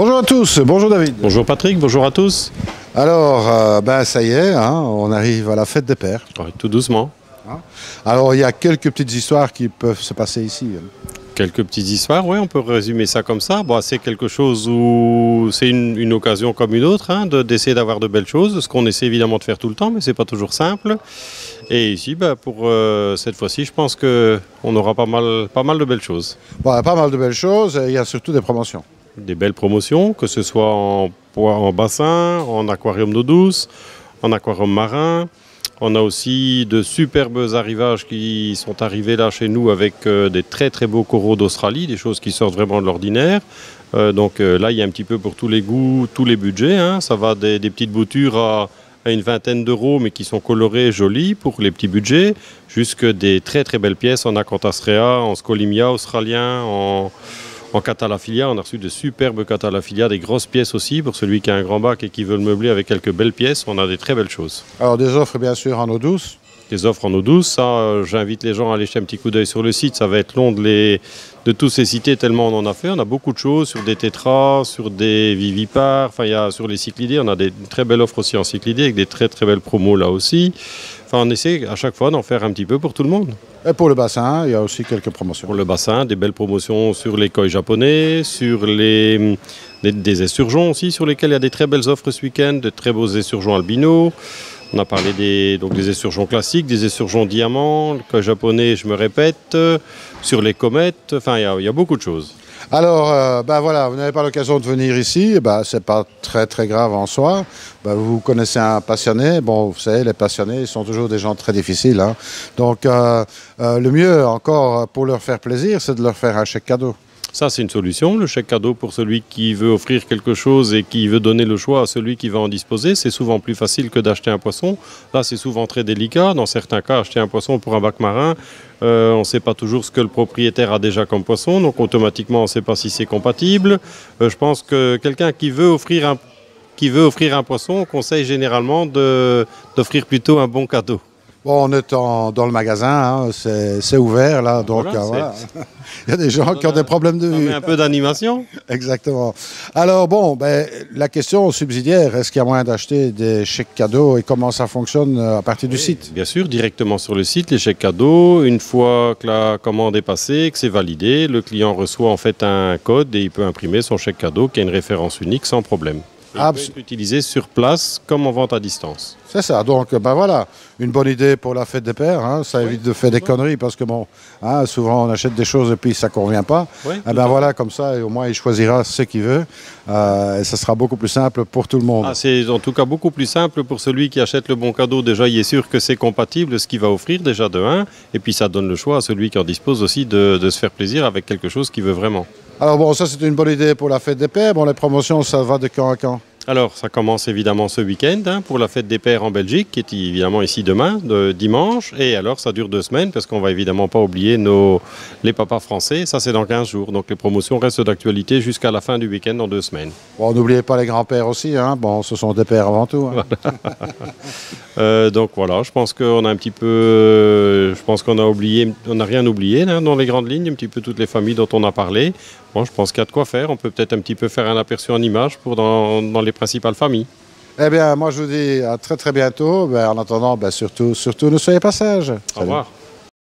Bonjour à tous, bonjour David. Bonjour Patrick, bonjour à tous. Alors, ça y est, hein, on arrive à la fête des pères. Ouais, tout doucement. Alors, il y a quelques petites histoires qui peuvent se passer ici. Quelques petites histoires, oui, on peut résumer ça comme ça. Bon, c'est quelque chose où c'est une occasion comme une autre, hein, d'essayer d'avoir de belles choses, ce qu'on essaie évidemment de faire tout le temps, mais c'est pas toujours simple. Et ici, pour cette fois-ci, je pense qu'on aura pas mal de belles choses. Bon, pas mal de belles choses, et il y a surtout des promotions. Des belles promotions, que ce soit en bassin, en aquarium d'eau douce, en aquarium marin. On a aussi de superbes arrivages qui sont arrivés là chez nous avec des très très beaux coraux d'Australie, des choses qui sortent vraiment de l'ordinaire. Donc là, il y a un petit peu pour tous les goûts, tous les budgets, hein. Ça va des petites boutures à une vingtaine d'euros, mais qui sont colorées, jolies pour les petits budgets, jusque des très très belles pièces en Acanthastrea, en Scolimia australien, en Cathalaphilia. On a reçu de superbes Cathalaphilia, des grosses pièces aussi, pour celui qui a un grand bac et qui veut le meubler avec quelques belles pièces. On a des très belles choses. Alors, des offres bien sûr en eau douce. Des offres en eau douce, ça, j'invite les gens à aller jeter un petit coup d'œil sur le site. Ça va être long de tous ces citer tellement on en a fait. On a beaucoup de choses sur des tétras, sur des vivipares, sur les cyclidés. On a des très belles offres aussi en cyclidés avec des très très belles promos là aussi. Enfin, on essaie à chaque fois d'en faire un petit peu pour tout le monde. Et pour le bassin, il y a aussi quelques promotions. Pour le bassin, des belles promotions sur les koi japonais, sur des esturgeons aussi, sur lesquels il y a des très belles offres ce week-end, de très beaux esturgeons albino. On a parlé des esturgeons classiques, des esturgeons diamants, le koi japonais, je me répète, sur les comètes, enfin il y a beaucoup de choses. Alors, voilà, vous n'avez pas l'occasion de venir ici, c'est pas très très grave en soi. Vous connaissez un passionné, bon, vous savez, les passionnés, ils sont toujours des gens très difficiles, hein. Donc, le mieux encore pour leur faire plaisir, c'est de leur faire un chèque cadeau. Ça, c'est une solution. Le chèque cadeau pour celui qui veut offrir quelque chose et qui veut donner le choix à celui qui va en disposer, c'est souvent plus facile que d'acheter un poisson. Là, c'est souvent très délicat. Dans certains cas, acheter un poisson pour un bac marin, on ne sait pas toujours ce que le propriétaire a déjà comme poisson, donc automatiquement, on ne sait pas si c'est compatible. Je pense que quelqu'un qui veut offrir un poisson, on conseille généralement d'offrir plutôt un bon cadeau. Bon, on est dans le magasin, hein, c'est ouvert là, donc voilà. Il y a des gens qui ont des problèmes de vue. Un peu d'animation. Exactement. Alors bon, la question subsidiaire, est-ce qu'il y a moyen d'acheter des chèques cadeaux et comment ça fonctionne à partir du site? Bien sûr, directement sur le site, les chèques cadeaux. Une fois que la commande est passée, que c'est validé, le client reçoit en fait un code et il peut imprimer son chèque cadeau qui a une référence unique sans problème. Il peut être utilisé sur place comme en vente à distance. C'est ça, donc voilà, une bonne idée pour la fête des pères, hein. Ça évite de faire des conneries parce que bon, hein, souvent on achète des choses et puis ça ne convient pas. Oui, voilà, comme ça, au moins il choisira ce qu'il veut et ça sera beaucoup plus simple pour tout le monde. C'est en tout cas beaucoup plus simple pour celui qui achète le bon cadeau. Déjà, il est sûr que c'est compatible ce qu'il va offrir déjà de 1 et puis ça donne le choix à celui qui en dispose aussi de se faire plaisir avec quelque chose qu'il veut vraiment. Alors bon, ça c'est une bonne idée pour la fête des pères. Bon, les promotions, ça va de quand à quand? Alors, ça commence évidemment ce week-end, hein, pour la fête des pères en Belgique, qui est évidemment ici demain, dimanche. Et alors, ça dure 2 semaines, parce qu'on va évidemment pas oublier les papas français. Ça, c'est dans 15 jours. Donc, les promotions restent d'actualité jusqu'à la fin du week-end, dans 2 semaines. Bon, n'oubliez pas les grands-pères aussi, hein. Bon, ce sont des pères avant tout, hein. Voilà. Donc voilà, je pense qu'on a un petit peu, je pense qu'on a oublié, on n'a rien oublié, hein, dans les grandes lignes, un petit peu toutes les familles dont on a parlé. Bon, je pense qu'il y a de quoi faire. On peut peut-être un petit peu faire un aperçu en images dans les principales familles. Eh bien, moi je vous dis à très très bientôt. En attendant, surtout ne soyez pas sages. Au revoir.